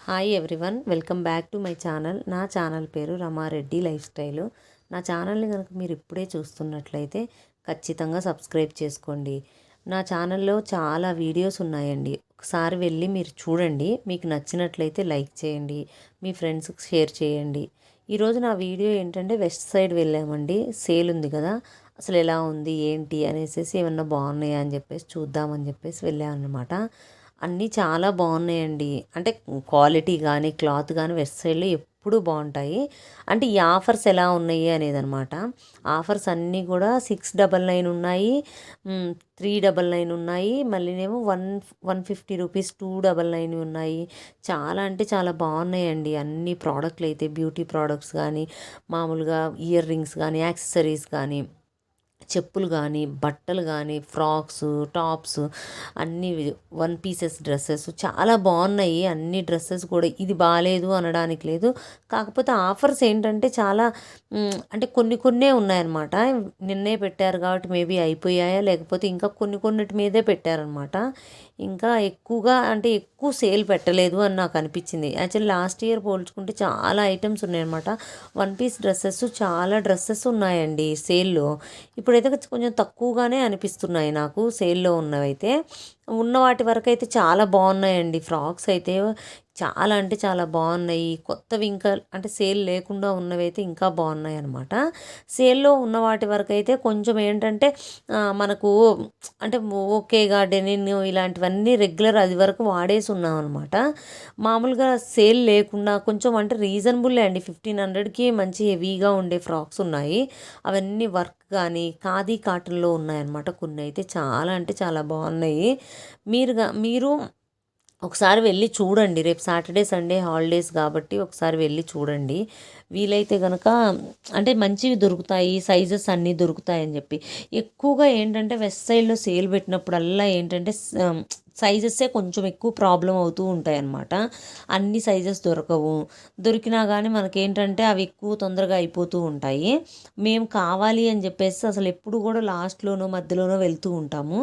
Hi everyone, welcome back to my channel. నా channel పేరు Rama Reddy life style. నా ఛానల్ని కనుక మీరు ఇప్పుడే చూస్తున్నట్లయితే ఖచ్చితంగా సబ్స్క్రైబ్ చేసుకోండి. నా ఛానల్లో చాలా వీడియోస్ ఉన్నాయండి. ఒకసారి వెళ్ళి మీరు చూడండి. మీకు నచ్చినట్లయితే లైక్ చేయండి, మీ ఫ్రెండ్స్కి షేర్ చేయండి. ఈరోజు నా వీడియో ఏంటంటే వెస్ట్ సైడ్ వెళ్ళామండి. సేల్ ఉంది కదా, అసలు ఎలా ఉంది ఏంటి అనేసి ఏమన్నా బాగున్నాయా అని చెప్పేసి చూద్దామని చెప్పేసి వెళ్ళామన్నమాట. అన్నీ చాలా బాగున్నాయండి. అంటే క్వాలిటీ కానీ క్లాత్ కానీ వెస్ట్ సైడ్లో ఎప్పుడూ బాగుంటాయి. అంటే ఈ ఆఫర్స్ ఎలా ఉన్నాయి అనేదన్నమాట. ఆఫర్స్ అన్నీ కూడా 699 ఉన్నాయి, 399 ఉన్నాయి, మళ్ళీనేమో 150 రూపీస్ 299 ఉన్నాయి. చాలా అంటే చాలా బాగున్నాయండి అన్ని ప్రోడక్ట్లు అయితే. బ్యూటీ ప్రోడక్ట్స్ కానీ, మామూలుగా ఇయర్ రింగ్స్ కానీ, యాక్సెసరీస్ కానీ, చెప్పులు కానీ, బట్టలు కానీ, ఫ్రాక్స్, టాప్స్, అన్నీ వన్ పీసెస్ డ్రెస్సెస్ చాలా బాగున్నాయి. అన్ని డ్రెస్సెస్ కూడా ఇది బాగాలేదు అనడానికి లేదు. కాకపోతే ఆఫర్స్ ఏంటంటే చాలా అంటే కొన్నే ఉన్నాయన్నమాట. నిన్నే పెట్టారు కాబట్టి మేబీ అయిపోయాయా, లేకపోతే ఇంకా కొన్నిటి మీదే పెట్టారనమాట. ఇంకా ఎక్కువగా అంటే ఎక్కువ సేల్ పెట్టలేదు అని నాకు అనిపించింది. యాక్చువల్లీ లాస్ట్ ఇయర్ పోల్చుకుంటే చాలా ఐటమ్స్ ఉన్నాయన్నమాట. వన్ పీస్ డ్రెస్సెస్ చాలా డ్రెస్సెస్ ఉన్నాయండి సేల్లో. ఇప్పుడైతే కొంచెం తక్కువగానే అనిపిస్తున్నాయి నాకు సేల్లో ఉన్నవైతే. ఉన్న వాటి వరకు అయితే చాలా బాగున్నాయండి. ఫ్రాక్స్ అయితే చాలా అంటే చాలా బాగున్నాయి. కొత్తవి ఇంకా అంటే సేల్ లేకుండా ఉన్నవి అయితే ఇంకా బాగున్నాయి అనమాట. సేల్లో ఉన్న వాటి వరకు అయితే కొంచెం ఏంటంటే మనకు అంటే ఓకేగా డెనిన్ ఇలాంటివన్నీ రెగ్యులర్ అది వరకు వాడేసి ఉన్నాం అనమాట. మామూలుగా సేల్ లేకుండా కొంచెం అంటే రీజనబుల్ అండి. 1500కి మంచి హెవీగా ఉండే ఫ్రాక్స్ ఉన్నాయి. అవన్నీ వర్క్ కానీ ఖాదీ కాటన్లో ఉన్నాయన్నమాట. కొన్ని అయితే చాలా అంటే చాలా బాగున్నాయి. మీరు ఒకసారి వెళ్ళి చూడండి. రేపు సాటర్డే సండే హాలిడేస్ కాబట్టి ఒకసారి వెళ్ళి చూడండి. వీలైతే కనుక అంటే మంచివి దొరుకుతాయి, సైజెస్ అన్నీ దొరుకుతాయని చెప్పి. ఎక్కువగా ఏంటంటే వెస్ట్ సైడ్లో సేల్ పెట్టినప్పుడల్లా ఏంటంటే సైజెస్సే కొంచెం ఎక్కువ ప్రాబ్లం అవుతూ ఉంటాయి అన్నమాట. అన్ని సైజెస్ దొరకవు. దొరికినా కానీ మనకేంటంటే అవి ఎక్కువ తొందరగా అయిపోతూ ఉంటాయి. మేము కావాలి అని చెప్పేసి అసలు ఎప్పుడు కూడా లాస్ట్లోనో మధ్యలోనో వెళ్తూ ఉంటాము.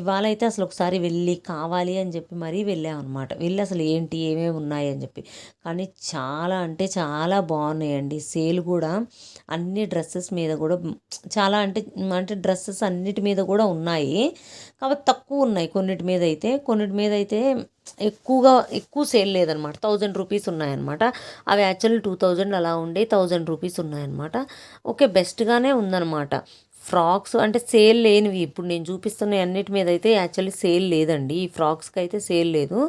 ఇవాళ అయితే అసలు ఒకసారి వెళ్ళి కావాలి అని చెప్పి మరీ వెళ్ళామన్నమాట. వెళ్ళి అసలు ఏంటి ఏమేమి ఉన్నాయి అని చెప్పి. కానీ చాలా అంటే చాలా బాగున్నాయండి. సేల్ కూడా అన్ని డ్రెస్సెస్ మీద కూడా చాలా అంటే అంటే డ్రెస్సెస్ అన్నిటి మీద కూడా ఉన్నాయి. కాబట్టి తక్కువ ఉన్నాయి కొన్నిటి మీద అయితే ఎక్కువ సేల్ లేదనమాట. 1000 రూపీస్ ఉన్నాయన్నమాట. అవి యాక్చువల్లీ 2000 అలా ఉండే 1000 రూపీస్ ఉన్నాయన్నమాట. ఓకే, బెస్ట్గానే ఉందన్నమాట. ఫ్రాక్స్ అంటే సేల్ లేనివి ఇప్పుడు నేను చూపిస్తున్న అన్నిటి మీద అయితే యాక్చువల్లీ సేల్ లేదండి. ఈ ఫ్రాక్స్కి అయితే సేల్ లేదు.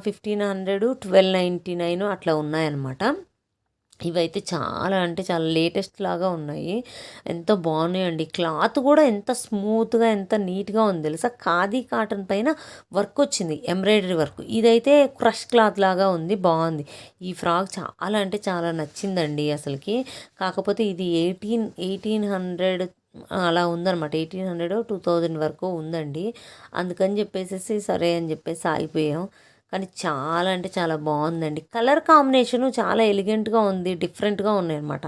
1500, 1299 అట్లా ఉన్నాయన్నమాట. ఇవైతే చాలా అంటే చాలా లేటెస్ట్ లాగా ఉన్నాయి. ఎంత బాగున్నాయండి. క్లాత్ కూడా ఎంత స్మూత్గా ఎంత నీట్గా ఉంది తెలుసా. ఖాదీ కాటన్ పైన వర్క్ వచ్చింది, ఎంబ్రాయిడరీ వర్క్. ఇదైతే క్రష్ క్లాత్ లాగా ఉంది, బాగుంది. ఈ ఫ్రాక్ చాలా అంటే చాలా నచ్చిందండి అసలుకి. కాకపోతే ఇది 1800 అలా ఉందన్నమాట. 1800 2000 వరకు ఉందండి. అందుకని చెప్పేసి సరే అని చెప్పేసి ఆగిపోయాం. కానీ చాలా అంటే చాలా బాగుందండి. కలర్ కాంబినేషను చాలా ఎలిగెంట్గా ఉంది, డిఫరెంట్గా ఉన్నాయన్నమాట.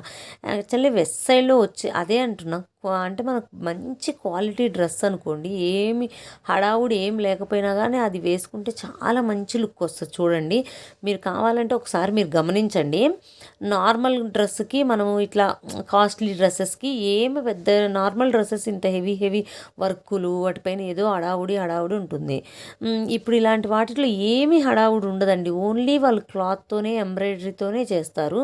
యాక్చువల్లీ వెస్ట్ సైడ్లో వచ్చి అదే అంటున్నా, అంటే మనకు మంచి క్వాలిటీ డ్రెస్ అనుకోండి, ఏమి హడావుడి ఏం లేకపోయినా కానీ అది వేసుకుంటే చాలా మంచి లుక్ వస్తుంది. చూడండి, మీరు కావాలంటే ఒకసారి మీరు గమనించండి. నార్మల్ డ్రెస్కి మనము ఇట్లా కాస్ట్లీ డ్రెస్సెస్కి ఏమి పెద్ద నార్మల్ డ్రెస్సెస్ ఇంత హెవీ వర్కులు వాటిపైన ఏదో హడావుడి ఉంటుంది. ఇప్పుడు ఇలాంటి వాటిలో ఏమీ హడావుడి ఉండదండి. ఓన్లీ వాళ్ళు క్లాత్తోనే ఎంబ్రాయిడరీతోనే చేస్తారు.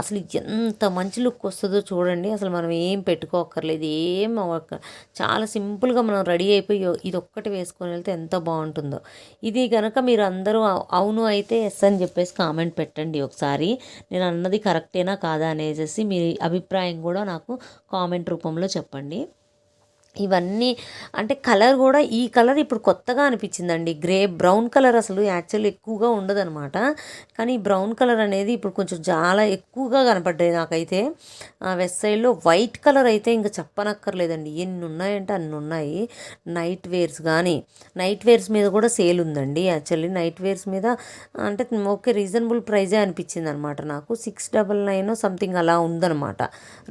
అసలు ఎంత మంచి లుక్ వస్తుందో చూడండి. అసలు మనం ఏం పెట్టుకోక్కర్లేదు, ఏం చాలా సింపుల్గా మనం రెడీ అయిపోయి ఇది ఒక్కటి వేసుకొని వెళ్తే ఎంత బాగుంటుందో. ఇది కనుక మీరు అందరూ అవును అయితే ఎస్ అని చెప్పేసి కామెంట్ పెట్టండి ఒకసారి. నేను అన్నది కరెక్టేనా కాదా అనేసి మీ అభిప్రాయం కూడా నాకు కామెంట్ రూపంలో చెప్పండి. ఇవన్నీ అంటే కలర్ కూడా ఈ కలర్ ఇప్పుడు కొత్తగా అనిపించిందండి. బ్రౌన్ కలర్ అసలు యాక్చువల్లీ ఎక్కువగా ఉండదనమాట. కానీ ఈ బ్రౌన్ కలర్ అనేది ఇప్పుడు కొంచెం చాలా ఎక్కువగా కనపడ్డాయి నాకైతే. వెస్ట్ సైడ్లో వైట్ కలర్ అయితే ఇంకా చెప్పనక్కర్లేదండి. ఎన్ని ఉన్నాయంటే అన్ని ఉన్నాయి. నైట్ వేర్స్ మీద కూడా సేల్ ఉందండి. యాక్చువల్లీ నైట్ వేర్స్ మీద అంటే ఓకే రీజనబుల్ ప్రైజే అనిపించింది అనమాట నాకు. 699 సంథింగ్ అలా ఉందనమాట.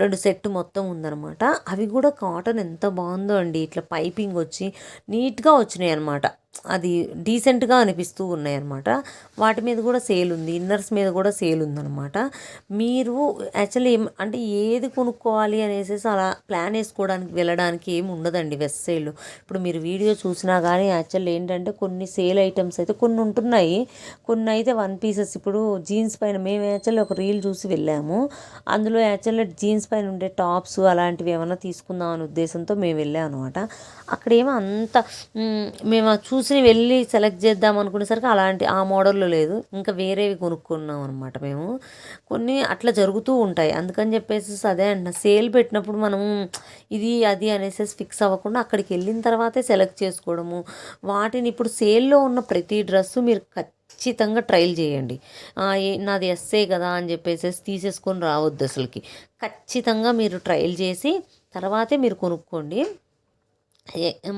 2 సెట్ మొత్తం ఉందనమాట. అవి కూడా కాటన్ ఎంత బాగుందో అండి. ఇట్లా పైపింగ్ వచ్చి నీట్గా వచ్చినాయి అనమాట. అది డీసెంట్గా అనిపిస్తూ ఉన్నాయన్నమాట. వాటి మీద కూడా సేల్ ఉంది, ఇన్నర్స్ మీద కూడా సేల్ ఉందన్నమాట. మీరు యాక్చువల్లీ అంటే ఏది కొనుక్కోవాలి అనేసి అలా ప్లాన్ వేసుకోవడానికి వెళ్ళడానికి ఏమి ఉండదండి వెస్ట్ సైడ్లో. ఇప్పుడు మీరు వీడియో చూసినా కానీ యాక్చువల్లీ ఏంటంటే కొన్ని సేల్ ఐటమ్స్ అయితే కొన్ని ఉంటున్నాయి, కొన్ని అయితే వన్ పీసెస్. ఇప్పుడు జీన్స్ పైన మేము యాక్చువల్లీ ఒక రీల్ చూసి వెళ్ళాము, అందులో యాక్చువల్లీ జీన్స్ పైన ఉండే టాప్స్ అలాంటివి ఏమైనా తీసుకుందాం అనే ఉద్దేశంతో మేము వెళ్ళాం అనమాట. అక్కడేమో అంత మేము చూసి వెళ్ళి సెలెక్ట్ చేద్దాం అనుకునేసరికి అలాంటి ఆ మోడల్లో లేదు, ఇంకా వేరేవి కొనుక్కున్నాం అనమాట మేము. కొన్ని అట్లా జరుగుతూ ఉంటాయి, అందుకని చెప్పేసి అదే అంట సేల్ పెట్టినప్పుడు మనము ఇది అది అనేసి ఫిక్స్ అవ్వకుండా అక్కడికి వెళ్ళిన తర్వాతే సెలెక్ట్ చేసుకోవడము. వాటిని ఇప్పుడు సేల్లో ఉన్న ప్రతి డ్రెస్సు మీరు ఖచ్చితంగా ట్రైల్ చేయండి. నాది ఎస్సే కదా అని చెప్పేసి తీసేసుకొని రావద్దు అసలుకి. ఖచ్చితంగా మీరు ట్రైల్ చేసి తర్వాతే మీరు కొనుక్కోండి.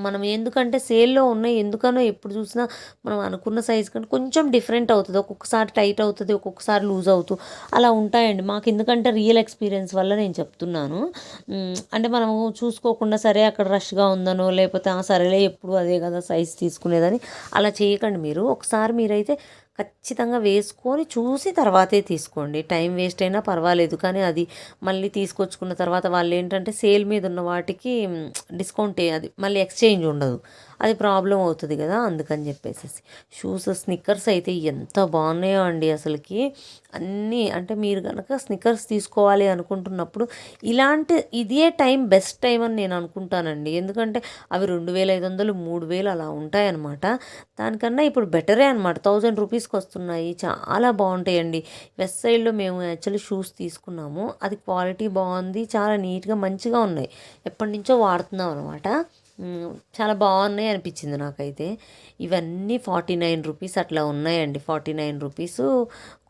మనం ఎందుకంటే సేల్లో ఉన్నాయి, ఎందుకనో ఎప్పుడు చూసినా మనం అనుకున్న సైజ్ కంటే కొంచెం డిఫరెంట్ అవుతుంది, ఒక్కొక్కసారి టైట్ అవుతుంది, ఒక్కొక్కసారి లూజ్ అవుతూ అలా ఉంటాయండి. మాకు ఎందుకంటే రియల్ ఎక్స్పీరియన్స్ వల్ల నేను చెప్తున్నాను. అంటే మనము చూసుకోకుండా సరే అక్కడ రష్గా ఉందనో లేకపోతే సరేలే ఎప్పుడు అదే కదా సైజ్ తీసుకునేదని అలా చేయకండి. మీరు ఒకసారి మీరైతే ఖచ్చితంగా వేసుకొని చూసి తర్వాతే తీసుకోండి. టైం వేస్ట్ అయినా పర్వాలేదు, కానీ అది మళ్ళీ తీసుకొచ్చుకున్న తర్వాత వాళ్ళు ఏంటంటే సేల్ మీద ఉన్న వాటికి డిస్కౌంట్ అది మళ్ళీ ఎక్స్చేంజ్ ఉండదు, అది ప్రాబ్లం అవుతుంది కదా, అందుకని చెప్పేసి. షూస్ స్నిక్కర్స్ అయితే ఎంత బాగున్నాయో అండి అసలుకి. అన్నీ అంటే మీరు కనుక స్నిక్కర్స్ తీసుకోవాలి అనుకుంటున్నప్పుడు ఇదే టైం బెస్ట్ టైం అని నేను అనుకుంటానండి. ఎందుకంటే అవి 2500 3000 అలా ఉంటాయన్నమాట. దానికన్నా ఇప్పుడు బెటరే అనమాట, 1000 రూపీస్కి వస్తున్నాయి, చాలా బాగుంటాయండి. వెస్ట్ సైడ్లో మేము యాక్చువల్లీ షూస్ తీసుకున్నాము, అది క్వాలిటీ బాగుంది, చాలా నీట్గా మంచిగా ఉన్నాయి, ఎప్పటి నుంచో వాడుతున్నాం అనమాట. చాలా బాగున్నాయి అనిపించింది నాకైతే. ఇవన్నీ 49 రూపీస్ అట్లా ఉన్నాయండి, 49 రూపీసు,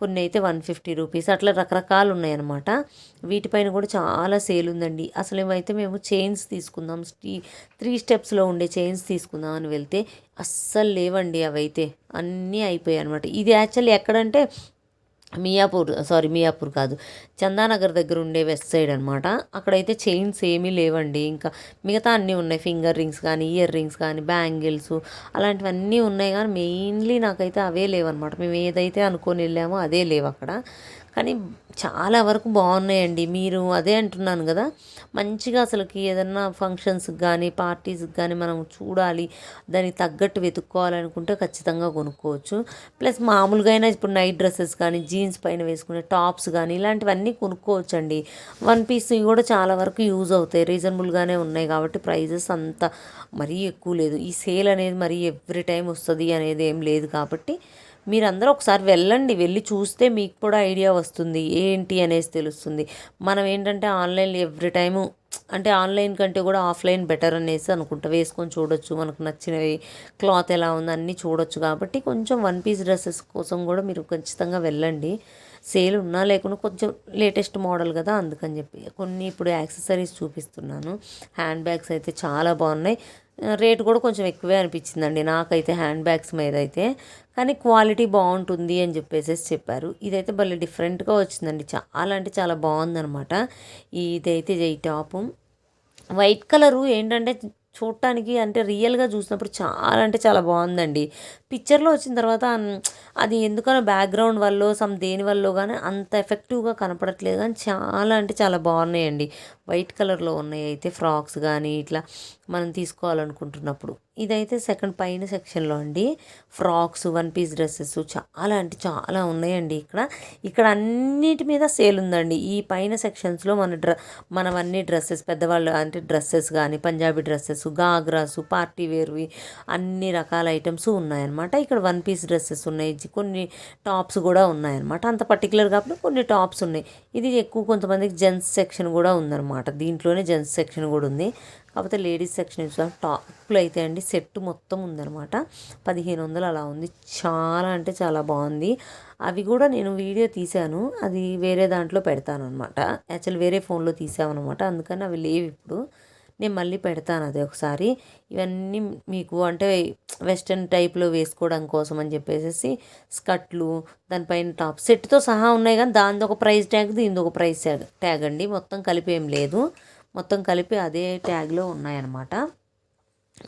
కొన్ని అయితే 150 రూపీస్ అట్లా రకరకాలు ఉన్నాయన్నమాట. వీటిపైన కూడా చాలా సేల్ ఉందండి. అసలు ఏమైతే మేము చైన్స్ తీసుకుందాం, 3 స్టెప్స్లో ఉండే చైన్స్ తీసుకుందాం అని వెళ్తే అస్సలు లేవండి, అవైతే అన్నీ అయిపోయాయి అనమాట. ఇది యాక్చువల్లీ ఎక్కడంటే మియాపూర్ కాదు, చందానగర్ దగ్గర ఉండే వెస్ట్ సైడ్ అనమాట. అక్కడైతే చైన్స్ ఏమీ లేవండి, ఇంకా మిగతా అన్నీ ఉన్నాయి, ఫింగర్ రింగ్స్ కానీ ఇయర్ రింగ్స్ కానీ బ్యాంగిల్స్ అలాంటివన్నీ ఉన్నాయి, కానీ మెయిన్లీ నాకైతే అవే లేవన్నమాట. మేము ఏదైతే అనుకొని వెళ్ళామో అదే లేవు అక్కడ. కానీ చాలా వరకు బాగున్నాయండి. మీరు అదే అంటున్నాను కదా, మంచిగా అసలుకి ఏదన్నా ఫంక్షన్స్కి కానీ పార్టీస్కి కానీ మనం చూడాలి, దానికి తగ్గట్టు వెతుక్కోవాలనుకుంటే ఖచ్చితంగా కొనుక్కోవచ్చు. ప్లస్ మామూలుగా అయినా ఇప్పుడు నైట్ డ్రెస్సెస్ కానీ జీన్స్ పైన వేసుకునే టాప్స్ కానీ ఇలాంటివన్నీ కొనుక్కోవచ్చు అండి. వన్ పీస్ కూడా చాలా వరకు యూజ్ అవుతాయి, రీజనబుల్గానే ఉన్నాయి కాబట్టి ప్రైజెస్ అంత మరీ ఎక్కువ లేదు. ఈ సేల్ అనేది మరీ ఎవ్రీ టైం వస్తుంది అనేది ఏం లేదు కాబట్టి మీరందరూ ఒకసారి వెళ్ళండి, వెళ్ళి చూస్తే మీకు కూడా ఐడియా వస్తుంది ఏంటి అనేసి తెలుస్తుంది. మనం ఏంటంటే ఆన్లైన్లో ఎవ్రీ టైము అంటే ఆన్లైన్ కంటే కూడా ఆఫ్లైన్ బెటర్ అనేసి అనుకుంటా, వేసుకొని చూడొచ్చు, మనకు నచ్చినవి క్లాత్ ఎలా ఉంది అన్నీ చూడొచ్చు. కాబట్టి కొంచెం వన్ పీస్ డ్రెస్సెస్ కోసం కూడా మీరు ఖచ్చితంగా వెళ్ళండి. సేల్ ఉన్నా లేకుండా కొంచెం లేటెస్ట్ మోడల్ కదా, అందుకని చెప్పి కొన్ని ఇప్పుడు యాక్సెసరీస్ చూపిస్తున్నాను. హ్యాండ్ బ్యాగ్స్ అయితే చాలా బాగున్నాయి, రేటు కూడా కొంచెం ఎక్కువే అనిపించిందండి నాకైతే హ్యాండ్ బ్యాగ్స్ మీద అయితే, కానీ క్వాలిటీ బాగుంటుంది అని చెప్పారు. ఇదైతే భలే డిఫరెంట్గా వచ్చిందండి, చాలా అంటే చాలా బాగుందనమాట. ఇదైతే ఈ టాపు వైట్ కలరు ఏంటంటే చూడటానికి అంటే రియల్గా చూసినప్పుడు చాలా అంటే చాలా బాగుందండి. పిక్చర్లో వచ్చిన తర్వాత అది ఎందుకనో బ్యాక్గ్రౌండ్ వల్ల దేని వల్ల కానీ అంత ఎఫెక్టివ్గా కనపడట్లేదు, కానీ చాలా అంటే చాలా బాగున్నాయండి. వైట్ కలర్లో ఉన్నాయి అయితే ఫ్రాక్స్ కానీ ఇట్లా మనం తీసుకోవాలనుకుంటున్నప్పుడు. ఇదైతే సెకండ్ పైన సెక్షన్లో అండి, ఫ్రాక్స్ వన్ పీస్ డ్రెస్సెస్ చాలా అంటే చాలా ఉన్నాయండి. ఇక్కడ అన్నిటి మీద సేల్ ఉందండి. ఈ పైన సెక్షన్స్లో మనవన్నీ డ్రెస్సెస్ పెద్దవాళ్ళు అంటే డ్రెస్సెస్ కానీ పంజాబీ డ్రెస్సెస్, గాగ్రాసు, పార్టీ వేర్వి అన్ని రకాల ఐటమ్స్ ఉన్నాయన్నమాట. ఇక్కడ వన్ పీస్ డ్రెస్సెస్ ఉన్నాయి, కొన్ని టాప్స్ కూడా ఉన్నాయన్నమాట. అంత పర్టికులర్ కాబట్టి కొన్ని టాప్స్ ఉన్నాయి. ఇది ఎక్కువ కొంతమందికి జెంట్స్ సెక్షన్ కూడా ఉందన్నమాట, దీంట్లోనే జెంట్స్ సెక్షన్ కూడా ఉంది. కాకపోతే లేడీస్ సెక్షన్ టాప్లు అయితే అండి సెట్ మొత్తం ఉందన్నమాట, 1500 అలా ఉంది. చాలా అంటే చాలా బాగుంది. అవి కూడా నేను వీడియో తీశాను, అది వేరే దాంట్లో పెడతాను అనమాట. యాక్చువల్ వేరే ఫోన్లో తీసామన్నమాట, అందుకని అవి లేవు ఇప్పుడు. నేను మళ్ళీ పెడతాను అది ఒకసారి. ఇవన్నీ మీకు అంటే వెస్ట్రన్ టైప్లో వేసుకోవడం కోసం అని చెప్పేసి స్కర్ట్లు, దానిపైన టాప్ సెట్తో సహా ఉన్నాయి, కానీ దానిది ఒక ప్రైస్ ట్యాగ్, దీనిది ఒక ప్రైస్ ట్యాగ్ అండి, మొత్తం కలిపి ఏం లేదు, మొత్తం కలిపి అదే ట్యాగ్లో ఉన్నాయన్నమాట.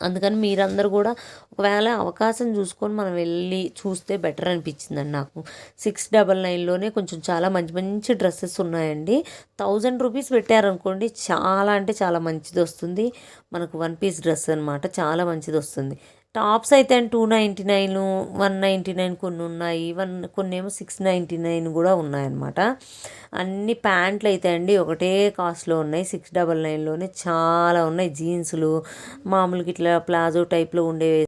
అందుకని మీరందరూ కూడా ఒకవేళ అవకాశం చూసుకొని మనం వెళ్ళి చూస్తే బెటర్ అనిపించిందండి నాకు. 699లోనే కొంచెం చాలా మంచి మంచి డ్రెస్సెస్ ఉన్నాయండి. 1000 రూపీస్ పెట్టారనుకోండి, చాలా అంటే చాలా మంచిది వస్తుంది మనకు. 1 పీస్ డ్రెస్ అనమాట, చాలా మంచిది వస్తుంది. టాప్స్ అయితే 299, 199 కొన్ని ఉన్నాయి, కొన్నేమో 699 కూడా ఉన్నాయన్నమాట. అన్ని ప్యాంట్లు అయితే అండి ఒకటే కాస్ట్లో ఉన్నాయి. 699లోనే చాలా ఉన్నాయి. జీన్సులు మామూలుగా ఇట్లా ప్లాజో టైప్లో ఉండేవి